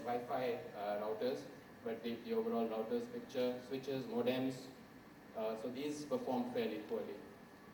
Wi-Fi routers, but the overall routers picture, switches, modems, so these performed fairly poorly.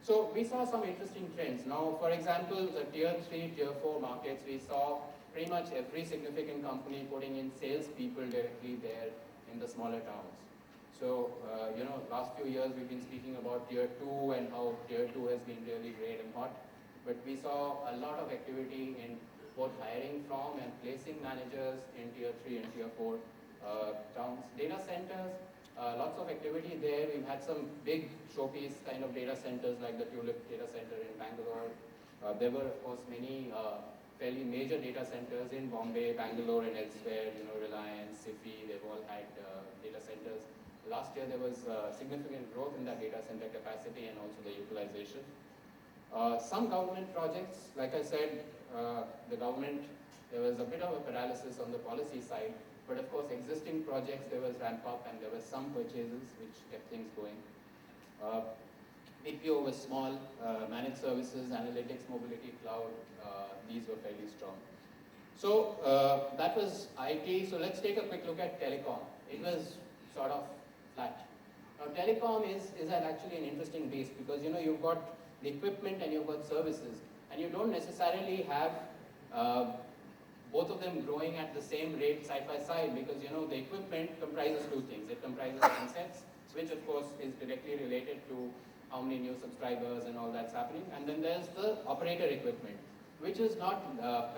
So we saw some interesting trends. Now, for example, the tier 3, tier 4 markets, we saw pretty much every significant company putting in salespeople directly there in the smaller towns. So, last few years we've been speaking about tier 2 and how tier 2 has been really great and hot. But we saw a lot of activity in both hiring from and placing managers in tier 3 and tier 4 towns. Data centers, lots of activity there. We've had some big showpiece kind of data centers like the Tulip data center in Bangalore. There were, of course, many fairly major data centers in Bombay, Bangalore, and elsewhere. Reliance, SIFI, they've all had data centers. Last year there was significant growth in that data center capacity and also the utilization. Some government projects, like I said, the government, there was a bit of a paralysis on the policy side, but of course existing projects, there was ramp up and there were some purchases which kept things going. BPO was small, managed services, analytics, mobility, cloud, these were fairly strong. So that was IT. So let's take a quick look at telecom. It was sort of flat. Now telecom is actually an interesting beast because you've got the equipment and you've got services, and you don't necessarily have both of them growing at the same rate side by side because the equipment comprises two things. It comprises handsets, which of course is directly related to how many new subscribers and all that's happening, and then there's the operator equipment, which is not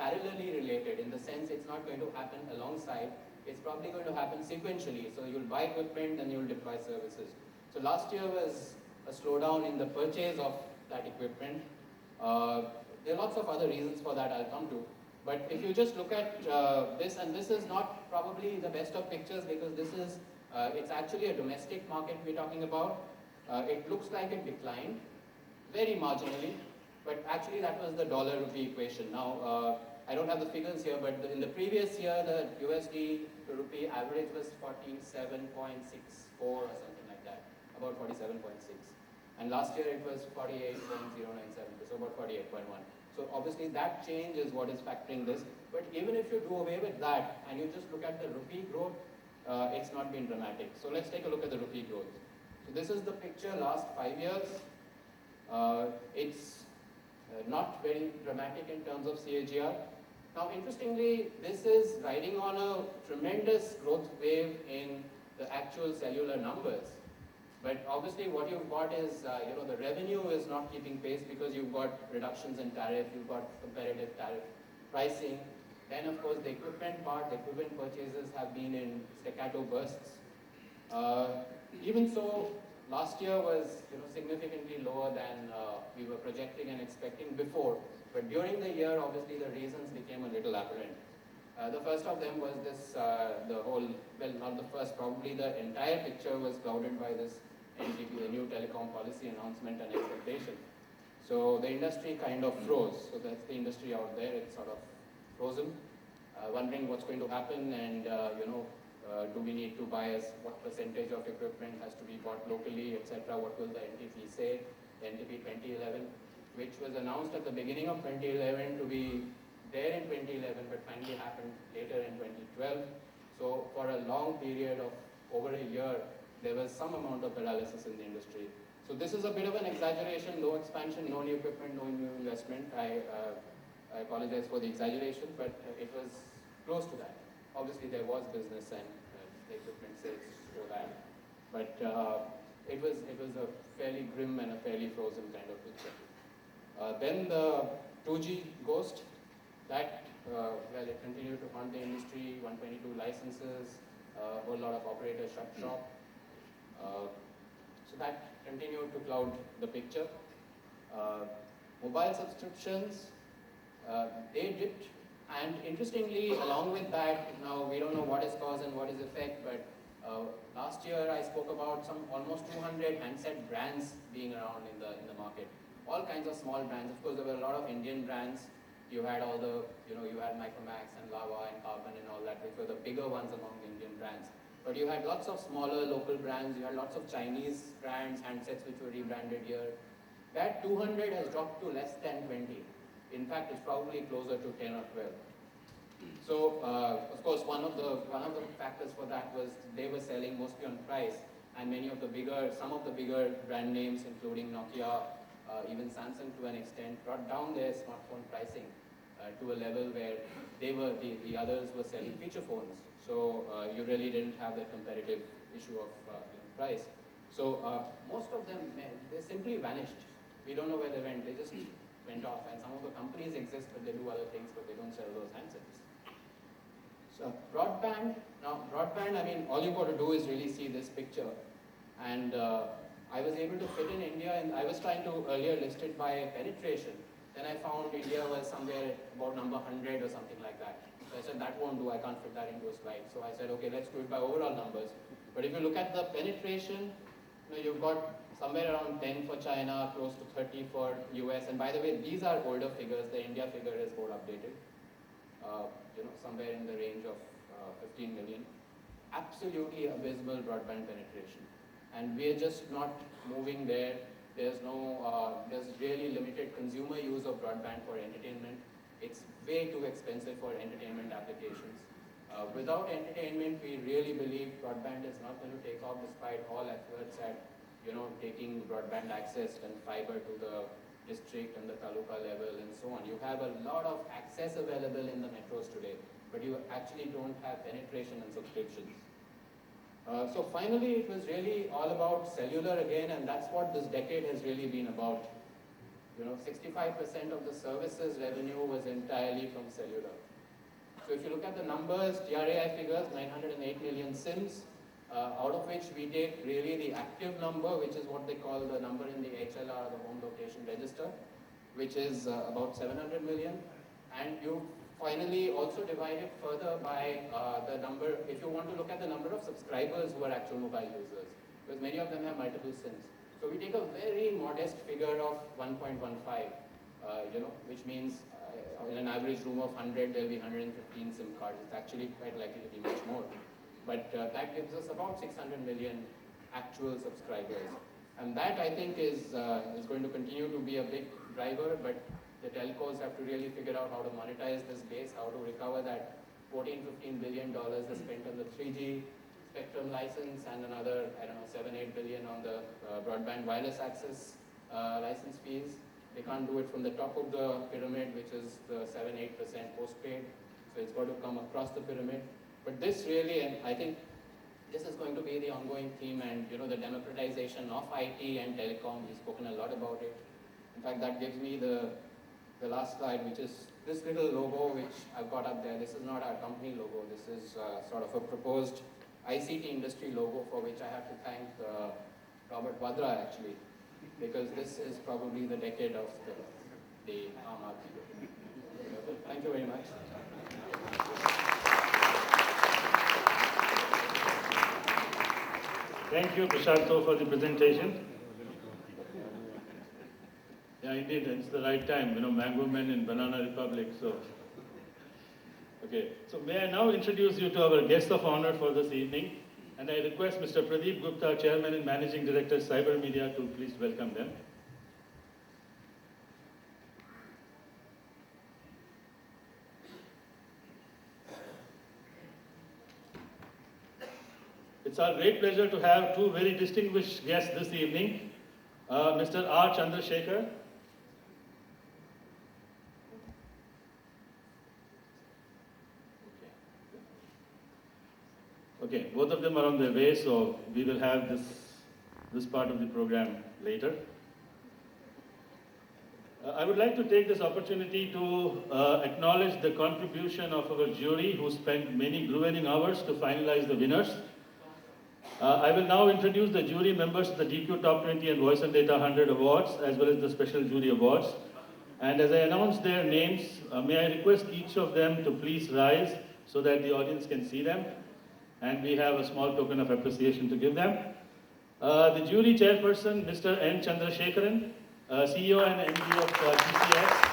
parallelly related in the sense it's not going to happen alongside. It's probably going to happen sequentially. So you'll buy equipment, then you'll deploy services. So last year was a slowdown in the purchase of that equipment. There are lots of other reasons for that I'll come to. But if you just look at this, and this is not probably the best of pictures because this is, it's actually a domestic market we're talking about. It looks like it declined very marginally, but actually that was the dollar-rupee equation. Now, I don't have the figures here, but in the previous year, the USD to rupee average was 47.64 or something like that, about 47.6. And last year it was 48.097, so about 48.1. So obviously that change is what is factoring this. But even if you do away with that and you just look at the rupee growth, it's not been dramatic. So let's take a look at the rupee growth. So this is the picture last 5 years. It's not very dramatic in terms of CAGR. Now, interestingly, this is riding on a tremendous growth wave in the actual cellular numbers. But obviously, what you've got is, the revenue is not keeping pace because you've got reductions in tariff, you've got competitive tariff pricing. Then, of course, the equipment part, the equipment purchases have been in staccato bursts. Even so, last year was significantly lower than we were projecting and expecting before. But during the year, obviously, the reasons became a little apparent. The first of them was this, not the first, probably the entire picture was clouded by this NTP, the new telecom policy announcement and expectation. So the industry kind of froze. So that's the industry out there, it's sort of frozen, wondering what's going to happen and, do we need to buy what percentage of equipment has to be bought locally, etc. What will the NTP say? The NTP 2011, which was announced at the beginning of 2011 to be there in 2011, but finally happened later in 2012. So for a long period of over a year, there was some amount of paralysis in the industry. So this is a bit of an exaggeration, no expansion, no new equipment, no new investment. I apologize for the exaggeration, but it was close to that. Obviously, there was business and the equipment sales for that, but it was a fairly grim and a fairly frozen kind of picture. Then the 2G ghost, that it continued to haunt the industry. 122 licenses, a whole lot of operators shut shop. So that continued to cloud the picture. Mobile subscriptions, they dipped. And interestingly, along with that, now we don't know what is cause and what is effect, but last year I spoke about almost 200 handset brands being around in the market. All kinds of small brands. Of course, there were a lot of Indian brands. You had all the, you had Micromax and Lava and Carbon and all that, which were the bigger ones among the Indian brands. But you had lots of smaller local brands. You had lots of Chinese brands, handsets which were rebranded here. That 200 has dropped to less than 20. In fact, it's probably closer to 10 or 12. So, of course, one of the factors for that was they were selling mostly on price, and some of the bigger brand names, including Nokia, even Samsung to an extent, brought down their smartphone pricing to a level where the others were selling feature phones. So you really didn't have that competitive issue of price. So most of them, they simply vanished. We don't know where they went. They just went off. And some of the companies exist, but they do other things, but they don't sell those handsets. So broadband, I mean, all you've got to do is really see this picture. And I was able to fit in India, and I was trying to earlier list it by penetration. Then I found India was somewhere about number 100 or something like that. So I said, that won't do, I can't fit that into a slide. So I said, okay, let's do it by overall numbers. But if you look at the penetration, you've got somewhere around 10 for China, close to 30 for US. And by the way, these are older figures. The India figure is more updated. Somewhere in the range of 15 million. Absolutely abysmal broadband penetration. And we're just not moving there. There's really limited consumer use of broadband for entertainment. It's way too expensive for entertainment applications. Without entertainment, we really believe broadband is not going to take off despite all efforts at, taking broadband access and fiber to the district and the taluka level and so on. You have a lot of access available in the metros today, but you actually don't have penetration and subscriptions. So finally, it was really all about cellular again, and that's what this decade has really been about. 65% of the services revenue was entirely from cellular. So if you look at the numbers, TRAI figures, 908 million SIMs, out of which we take really the active number, which is what they call the number in the HLR, the home location register, which is about 700 million. And you finally also divide it further by the number, if you want to look at the number of subscribers who are actual mobile users, because many of them have multiple SIMs. So we take a very modest figure of 1.15, which means in an average room of 100, there'll be 115 SIM cards. It's actually quite likely to be much more. But that gives us about 600 million actual subscribers. And that, I think, is going to continue to be a big driver, but the telcos have to really figure out how to monetize this base, how to recover that $14–15 billion they spent on the 3G spectrum license and another, $7–8 billion on the broadband wireless access license fees. They can't do it from the top of the pyramid, which is the 7–8% postpaid. So it's got to come across the pyramid. But this really, and I think this is going to be the ongoing theme, and the democratization of IT and telecom, we've spoken a lot about it. In fact, that gives me the last slide, which is this little logo which I've got up there. This is not our company logo. This is sort of a proposed ICT industry logo, for which I have to thank Robert Vadra, actually, because this is probably the decade of the Aam Aadmi. Thank you very much. Thank you, Prashantho, for the presentation. Yeah, indeed, it's the right time, Mango Men in Banana Republic, so. Okay, so may I now introduce you to our guest of honor for this evening, and I request Mr. Pradeep Gupta, Chairman and Managing Director, Cyber Media, to please welcome them. It's our great pleasure to have two very distinguished guests this evening, Mr. R. Chandrasekhar. Okay, both of them are on their way, so we will have this part of the program later. I would like to take this opportunity to acknowledge the contribution of our jury, who spent many grueling hours to finalize the winners. I will now introduce the jury members of the DQ Top 20 and Voice and Data 100 Awards, as well as the Special Jury Awards. And as I announce their names, may I request each of them to please rise so that the audience can see them. And we have a small token of appreciation to give them. The jury chairperson, Mr. N. Chandrasekharan, CEO and MD of TCS.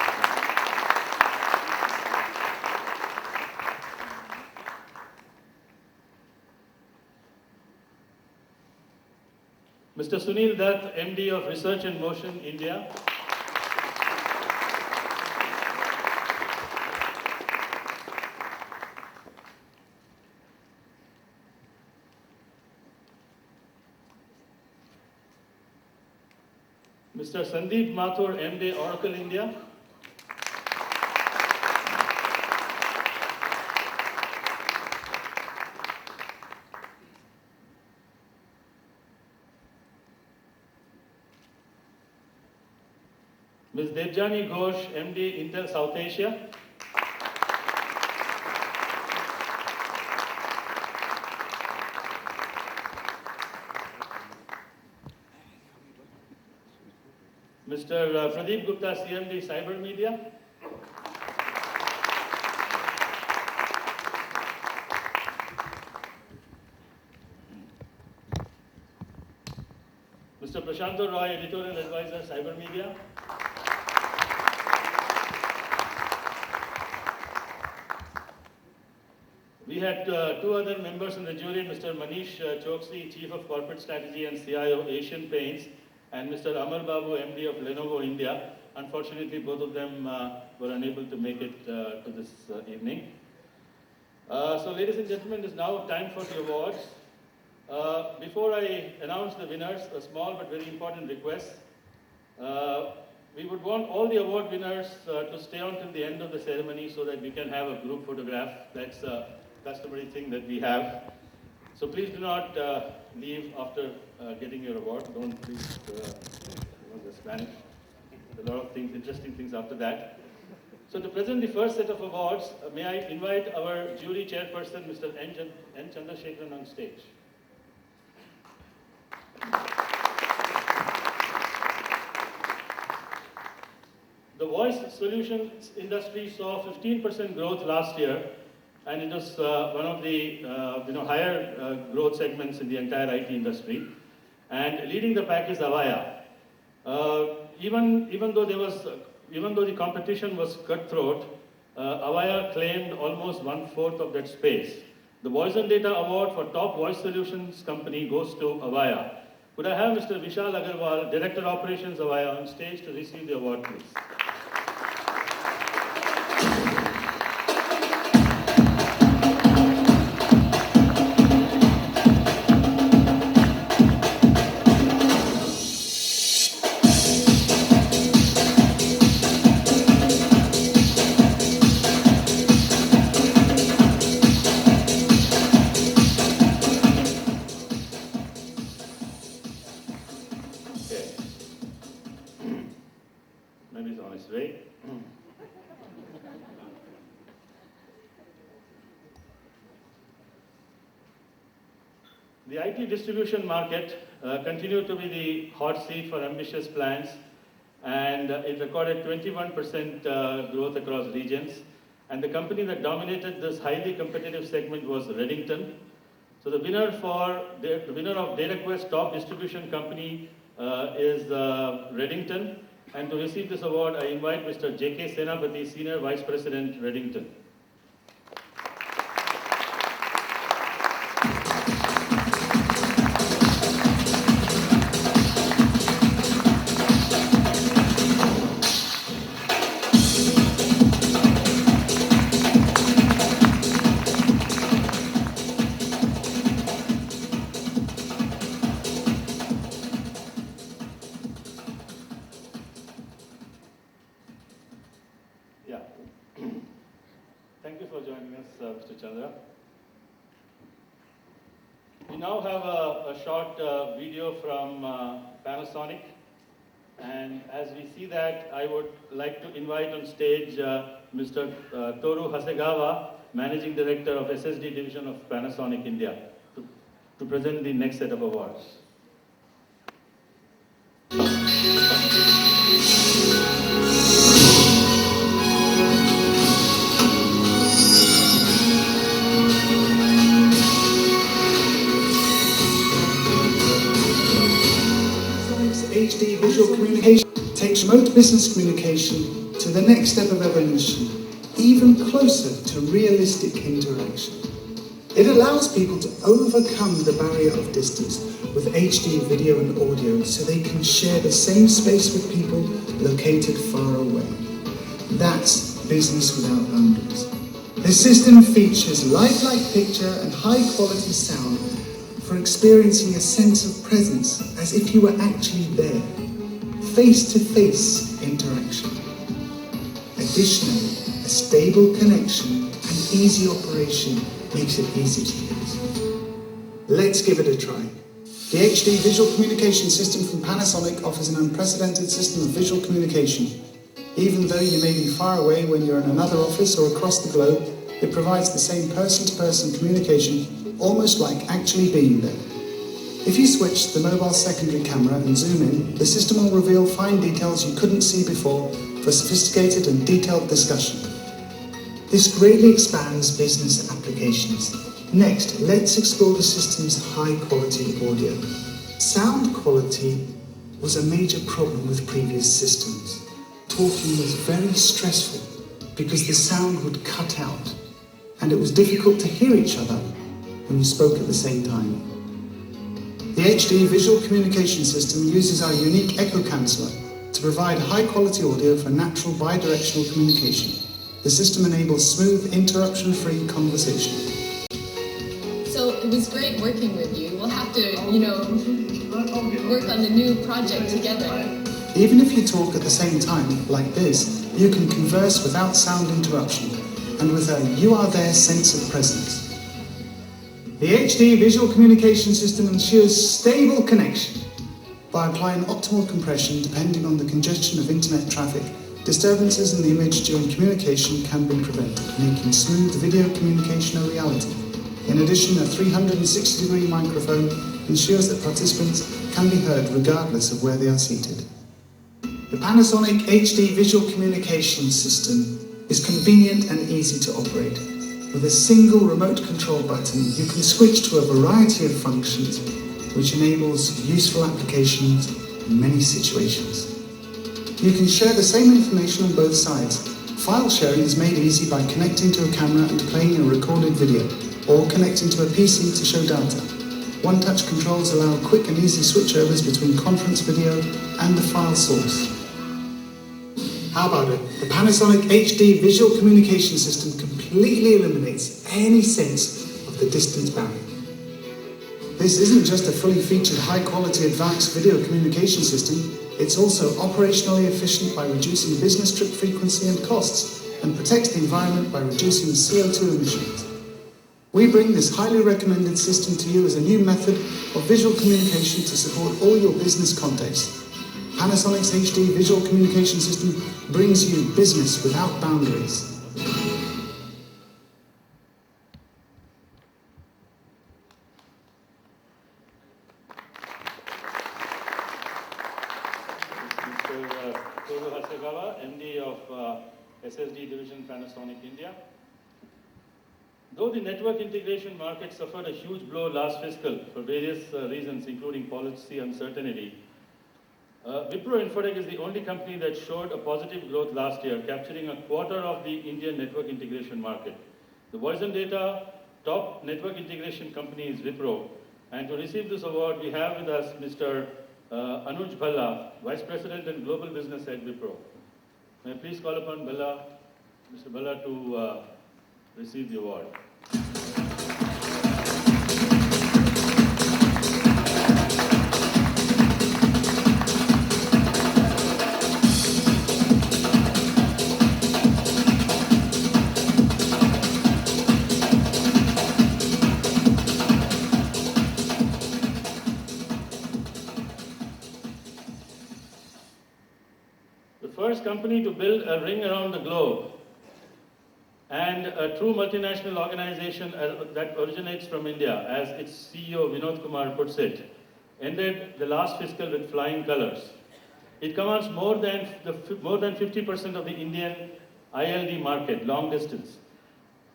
Mr. Sunil Dutt, MD of Research in Motion, India. Mr. Sandeep Mathur, MD, Oracle India. Ms. Debjani Ghosh, MD, Intel South Asia. Mr. Pradeep Gupta, CMD, Cyber Media. Mr. Prashanto Roy, Editorial Advisor, Cyber Media. We had two other members in the jury, Mr. Manish Choksi, Chief of Corporate Strategy and CIO, Asian Paints, and Mr. Amar Babu, MD of Lenovo India. Unfortunately, both of them were unable to make it to this evening. So, ladies and gentlemen, it is now time for the awards. Before I announce the winners, a small but very important request. We would want all the award winners to stay on till the end of the ceremony so that we can have a group photograph. That's a customary thing that we have. So please do not leave after getting your award. Don't please just vanish. A lot of things, interesting things after that. So to present the first set of awards, may I invite our jury chairperson, Mr. N. Chandrasekharan, on stage. The voice solutions industry saw 15% growth last year, and it was one of the higher growth segments in the entire IT industry. And leading the pack is Avaya. Even though the competition was cutthroat, Avaya claimed almost 1/4 of that space. The Voice and Data Award for Top Voice Solutions Company goes to Avaya. Could I have Mr. Vishal Agarwal, Director Operations Avaya, on stage to receive the award, please? Maybe it's on its way. The IT distribution market continued to be the hot seat for ambitious plans, and it recorded 21% growth across regions. And the company that dominated this highly competitive segment was Redington. So the winner of DataQuest Top Distribution Company is Redington. And to receive this award, I invite Mr. J.K. Senapati, Senior Vice President, Redington. Yeah. Thank you for joining us, Mr. Chandra. We now have a short video from Panasonic. And as we see that, I would like to invite on stage Mr. Toru Hasegawa, Managing Director of SSD Division of Panasonic India, to present the next set of awards. HD visual communication takes remote business communication to the next step of evolution, even closer to realistic interaction. It allows people to overcome the barrier of distance with HD video and audio so they can share the same space with people located far away. That's business without boundaries. The system features lifelike picture and high quality sound for experiencing a sense of presence as if you were actually there. face-to-face interaction. Additionally, a stable connection and easy operation makes it easy to use. Let's give it a try. The HD Visual Communication System from Panasonic offers an unprecedented system of visual communication. Even though you may be far away when you're in another office or across the globe, it provides the same person-to-person communication, almost like actually being there. If you switch the mobile secondary camera and zoom in, the system will reveal fine details you couldn't see before for sophisticated and detailed discussion. This greatly expands business applications. Next, let's explore the system's high-quality audio. Sound quality was a major problem with previous systems. Talking was very stressful because the sound would cut out, and it was difficult to hear each other when you spoke at the same time. The HD Visual Communication System uses our unique echo canceller to provide high-quality audio for natural bidirectional communication. The system enables smooth, interruption-free conversation. So it was great working with you. We'll have to, work on the new project together. Even if you talk at the same time, like this, you can converse without sound interruption and with a you are there sense of presence. The HD Visual Communication System ensures stable connection by applying optimal compression depending on the congestion of internet traffic. Disturbances in the image during communication can be prevented, making smooth video communication a reality. In addition, a 360-degree microphone ensures that participants can be heard regardless of where they are seated. The Panasonic HD Visual Communication System is convenient and easy to operate. With a single remote control button, you can switch to a variety of functions, which enables useful applications in many situations. You can share the same information on both sides. File sharing is made easy by connecting to a camera and playing a recorded video, or connecting to a PC to show data. One-touch controls allow quick and easy switchovers between conference video and the file source. How about it? The Panasonic HD Visual Communication System completely eliminates any sense of the distance barrier. This isn't just a fully featured high-quality advanced video communication system, it's also operationally efficient by reducing business trip frequency and costs, and protects the environment by reducing CO2 emissions. We bring this highly recommended system to you as a new method of visual communication to support all your business contexts. Panasonic's HD Visual Communication System brings you business without boundaries. MD of SSD Division, Panasonic India. Though the network integration market suffered a huge blow last fiscal for various reasons, including policy uncertainty, Wipro Infotech is the only company that showed a positive growth last year, capturing a quarter of the Indian network integration market. The voice and data top network integration company is Wipro, and to receive this award, we have with us Mr. Anuj Bhalla, Vice President and Global Business at Wipro. May I please call upon Mr. Bhalla to receive the award. The first company to build a ring around the globe and a true multinational organization that originates from India, as its CEO Vinod Kumar puts it, ended the last fiscal with flying colors. It commands more than 50% of the Indian ILD market, long distance.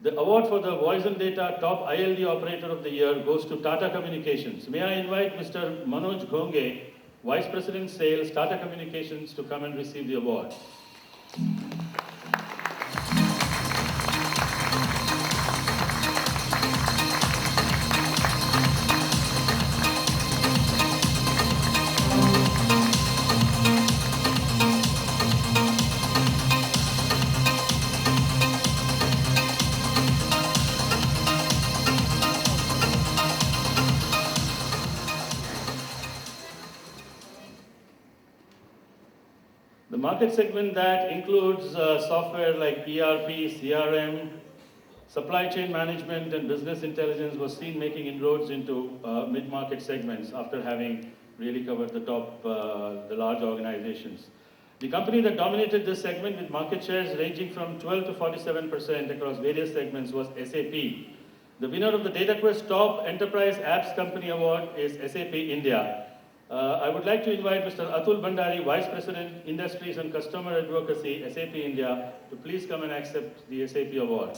The award for the voice and data top ILD operator of the year goes to Tata Communications. May I invite Mr. Manoj Ghonge, Vice President Sales, Tata Communications, to come and receive the award. The market segment that includes software like ERP, CRM, supply chain management and business intelligence was seen making inroads into mid-market segments after having really covered the top, the large organizations. The company that dominated this segment with market shares ranging from 12 to 47% across various segments was SAP. The winner of the DataQuest Top Enterprise Apps Company Award is SAP India. I would like to invite Mr. Atul Bhandari, Vice President, Industries and Customer Advocacy, SAP India, to please come and accept the SAP Award.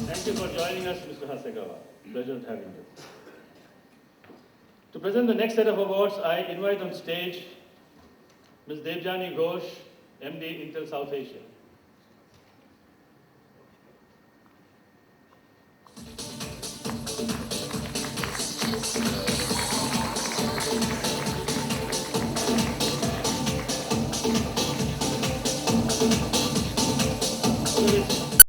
Thank you for joining us, Mr. Hasegawa. Pleasure having you. To present the next set of awards, I invite on stage Ms. Devjani Ghosh, MD, Intel South Asia.